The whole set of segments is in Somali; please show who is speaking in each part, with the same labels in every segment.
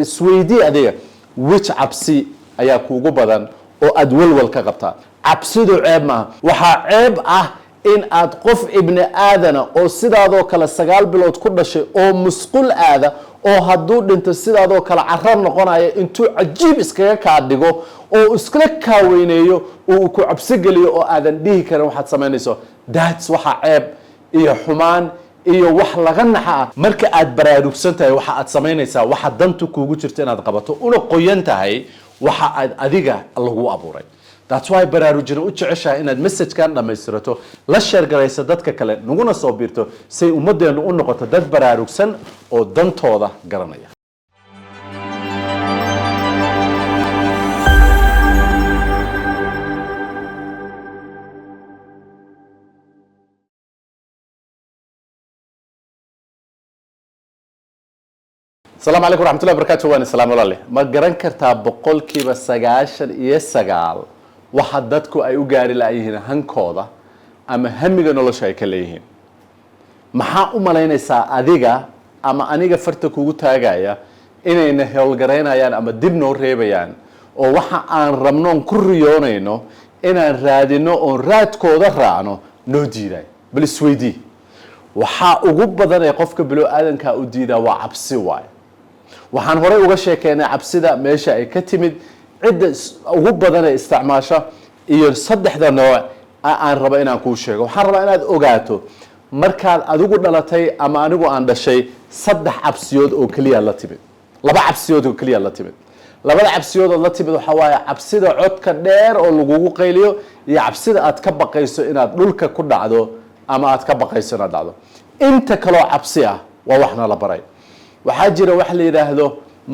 Speaker 1: isweydii adiga which cabsi ayaa kuugu badan oo aad walwal ka qabtaa. cabsidu ceeb maaha, waxaa ceeb ah in aad qof ibni aadana oo sidaadoo kale 9 bilood ku dhashay oo musqul aada oo hadduu dhinto sidaadoo kale carar noqonaya intuu cajiib iskaga kaa dhigo oo iskala kaaweyneeyo uu ku cabsi geliyo oo aadan dhihi karin waxaad samaynayso. that's waxa ceeb iyo xumaan iyo wax laga naxa marka aad baraarugsan tahay waxa aad samaynaysaa waxa dantu kuugu jirto inaad qabato una qoyan tahay waxa aad adiga lagu abuuray. that's why baraarujina u jeceshahay inaad message-kan dhamaystirato la share garaysa dadka kale naguna soo biirto say ummadeenu u noqoto dad baraarugsan oo dantooda garanaya. السلام عليكم ورحمة الله وبركاته. وأنا السلام عليكم. ما قرن كرتا بقول كي بسجاشن يسجال وحدتكو أي وجاري لأيهن هنكودا أما هم يجنوا شيء كليهن. محا أمالين سا أديجا أما أنيجا فرتكو تاجايا إن هالجرينا يعني أما دبنو ريبيان أو وح عن رمنون كريونينو إن رادينو أو راد كودا رانو نوديراي بالسويدي وحا أجوب بدن يقفك بلو آدم كأوديدا وعبسي واي. waxaan horay uga sheekeynay cabsida meesha ay ka timid cid ugu badan ee isticmaasha iyo saddexda nooc aan raba inaan kuu sheego. waxaan rabaa inaad ogaato markaad adigu dhalatay ama anigu aan dhashay saddex cabsiyood oo kaliya la timid, laba cabsiyood oo kaliya la timid. labada cabsiyood oo la timid waxa waaye cabsida codka dheer oo lagugu qayliyo iyo cabsida aad ka baqayso inaad dhulka ku dhacdo ama aad ka baqayso inaad dhacdo. inta kale oo cabsi ah waa waxna la baray. waxaa jira wax la yiraahdo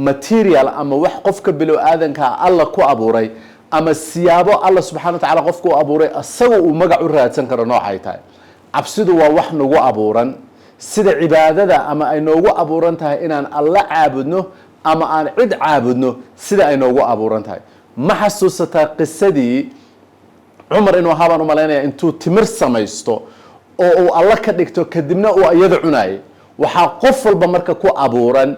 Speaker 1: material ama wax qofka bilow aadanka alla ku abuuray ama siyaabo alla subxaanahu wa ta'ala qofku u abuuray asagu uu magac u raadsan karo noocay tahay. cabsidu waa wax nagu abuuran sida cibaadada ama ay noogu abuuran tahay inaan alla caabudno ama aan cid caabudno sida ay noogu abuuran tahay. ma xasuusataa qisadii Umar inuu habaan u maleynaya intuu timir samaysto oo uu alla ka dhigto kadibna uu iyada cunaayay. waxaa qof walba marka ku abuuran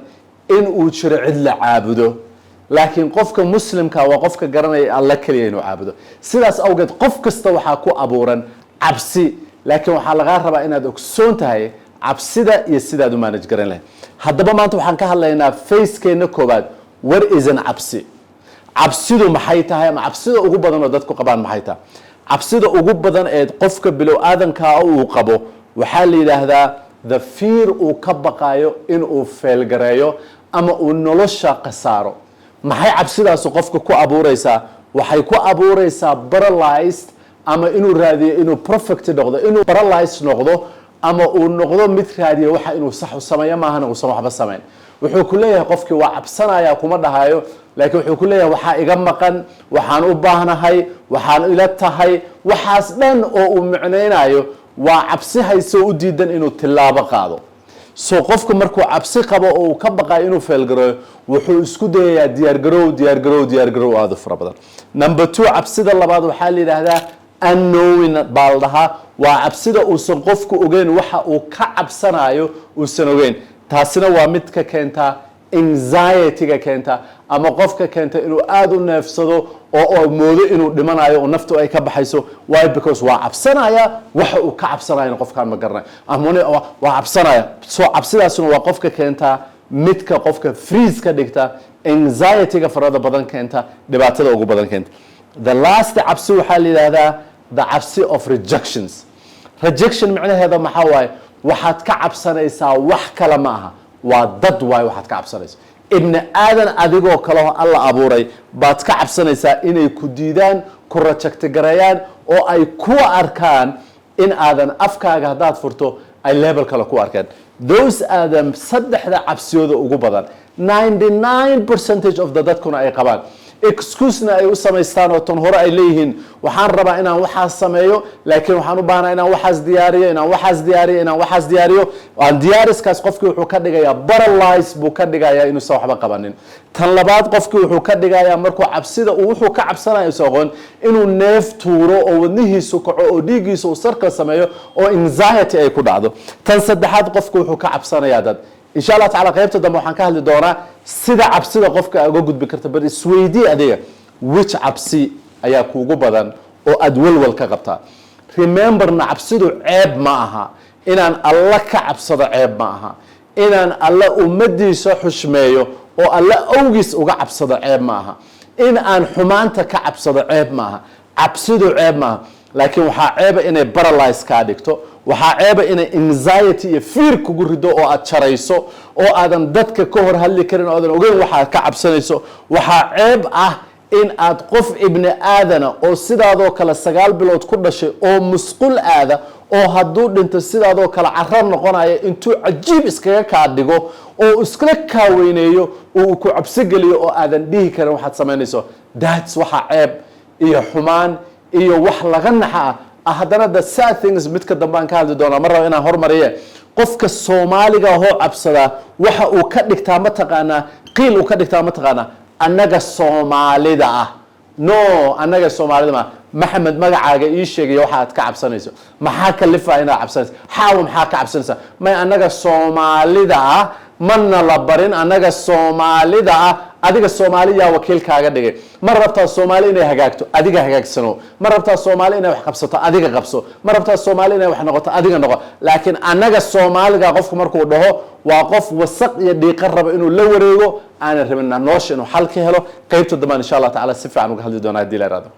Speaker 1: in uu jiro cid la caabudo laakiin qofka muslimka waa qofka garanaya alla kaliya inuu caabudo. sidaas awgeed qof kasta waxaa ku abuuran cabsi laakiin waxaa laga rabaa inaad ogsoon tahay cabsida iyo sidaad u manage garan lahayd. haddaba maanta waxaan ka hadlaynaa facekeena koobaad what is an cabsi. cabsidu maxay tahay ama cabsida ugu badan oo dadku qabaan maxay tahay? cabsida ugu badan ee qofka bilow aadanka uu qabo waxaa la yiraahdaa the fear uu ka baqayo in uu feelgareeyo ama uu nolosha qasaaro. maxay cabsidaas qofka ku abuuraysaa? waxay ku abuuraysaa paralyzed ama inuu raadiyo inuu perfect noqdo, inuu paralyzed noqdo ama uu noqdo mid raadiyo waxa inuu sax u sameeyo maahan uu waxba sameyn. wuxuu ku leeyahay qofkii waa cabsanaya kuma dhahayo laakiin wuxuu ku leeyahay waxa iga maqan, waxaan u baahnahay, waxaan ila tahay, waxaas dhan oo uu micneynayo waa cabsi hayso u diidan inuu tilaabo qaado. soo qofku markuu cabsi qabo oo ka baqay inuu feelgareeyo wuxuu isku dayayaa diyaar garow aad u fara badan. number 2 cabsida labaad waxaa la yiraahdaa unknowing baaldaha. waa cabsida uusan qofku ogeyn waxa uu ka cabsanayo uusan ogeyn. taasina waa mid ka keenta anxiety-ga keenta ama qofka keenta inuu aad u neefsado oo moodo inuu dhimanayo oo naftu ay ka baxayso. why? because waa cabsanaya waxa uu ka cabsanayo qofkaan ma garanayo amone waa cabsanaya. soo cabsidaasuna waa qofka keenta midka qofka freeze ka dhigta, anxiety-ga farada badan keenta, dhibaatada ugu badan keenta. the last cabsi waxaa la yiraahdaa the cabsi of rejections. rejection macnaheeda maxaa waaye? waxaad ka cabsanaysaa wax kale ma aha, waa dad waay waxaad ka cabsanaysaa. ibni aadan adigoo kale oo alla abuuray baad ka cabsanaysaa inay ku diidaan, ku rejecti gareeyaan oo ay ku arkaan in aadan afkaaga haddaad furto ay level kale ku arkaan. those aadam saddexda cabsiyooda ugu badan 99% of the dadkuna ay qabaan. excuse-na ay u samaystaan oo tan hore ay leeyihiin waxaan rabaa inaan waxaas sameeyo laakiin waxaan u baahnaa inaan waxaas diyaariyo aan diyaariskaas qofkii wuxuu ka dhigayaa paralyzed buu ka dhigayaa inuusan waxba qabanin. tan labaad qofkii wuxuu ka dhigayaa markuu cabsida uu wuxuu ka cabsanayo soqon inuu neef tuuro oo wadnihiisu kaco oo dhiigiisu uu sarka sameeyo oo anxiety ay ku dhacdo. tan saddexaad qofku wuxuu ka cabsanayaa dad insha Allah taala qaybta dambe waxaan ka hadli doonaa sida cabsida qofka uga gudbi karta bar isweydii adiga which cabsi ayaa kuugu badan oo aad walwal ka qabtaa. Remember na cabsidu ceeb ma aha, inaan alla ka cabsado ceeb ma aha, inaan alla ummadiisa xushmeeyo oo alla awgiis uga cabsado ceeb ma aha, in aan xumaanta ka cabsado ceeb ma aha, cabsidu ceeb ma aha. laakiin waxaa ceeba inay paralyze kaa dhigto, waxaa ceeba inay anxiety iyo fear kugu rido oo aad jarayso oo aadan dadka ka hor hadli karin oo aadan ogeyn waxaad ka cabsanayso. waxaa ceeb ah in aad qof ibni aadana oo sidaadoo kale 9 bilood ku dhashay oo musqul aada oo hadduu dhinto sidaadoo kale carar noqonaya intuu cajiib iskaga kaa dhigo oo iskala kaaweyneeyo uu ku cabsi geliyo oo aadan dhihi karin waxaad samaynayso. that's waxa ceeb iyo xumaan iyo wax laga naxa ah. haddana the sad things midka dambe aan ka hadli doonaa mar rabo inaan hormariye qofka Soomaaliga oo cabsada waxa uu ka dhigtaa ma taqaanaa qiil uu ka dhigtaa ma taqaanaa annaga Soomaalida ah. no annaga Soomaalida ma maxamed magacaaga ii sheegay waxa aad ka cabsanayso maxaa kalifa inaad cabsanayso xaawo maxaa ka cabsanaysa ma annaga Soomaalida ah manna la barin annaga Soomaalida ah. adiga Soomaaliya wakiilkaaga dhigay ma rabtaa Soomaali inay hagaagto adiga hagaagsano, ma rabtaa Soomaali inay wax qabsato adiga qabso, ma rabtaa Soomaali inay wax noqoto adiga noqo. laakiin annaga Soomaaliga qofku markuu dhaho waa qof wasaq iyo dhiiqa raba inuu la wareego aan rabin nolosha inuu xal ka helo. qaybta dambe insha Allah taala si fiican uga hadli doonaa hadii la raado.